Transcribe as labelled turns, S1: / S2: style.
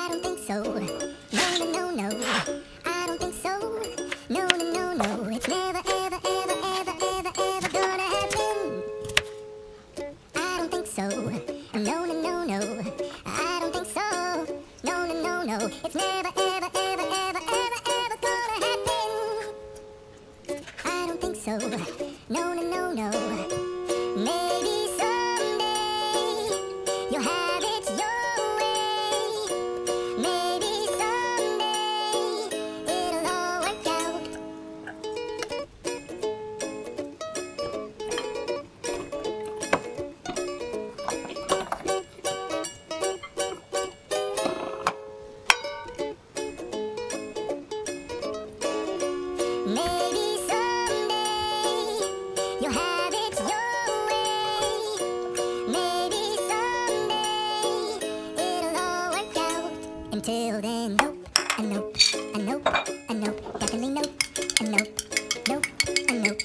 S1: I don't think so. No, no, no, no. I don't think so. No, no, no, no. It's never, ever, ever, ever, ever, ever gonna happen. I don't think so. No, no, no, no. I don't think so. No, no, no, no. It's never, ever, ever, ever, ever, ever gonna happen. I don't think so. No, no, no, no. Maybe someday you'll have it your way. Maybe someday it'll all work out. Maybe someday you'll have it your way. Maybe someday it'll all work out. Until then, nope, and nope, and nope, and nope, definitely nope, and nope, nope, and nope.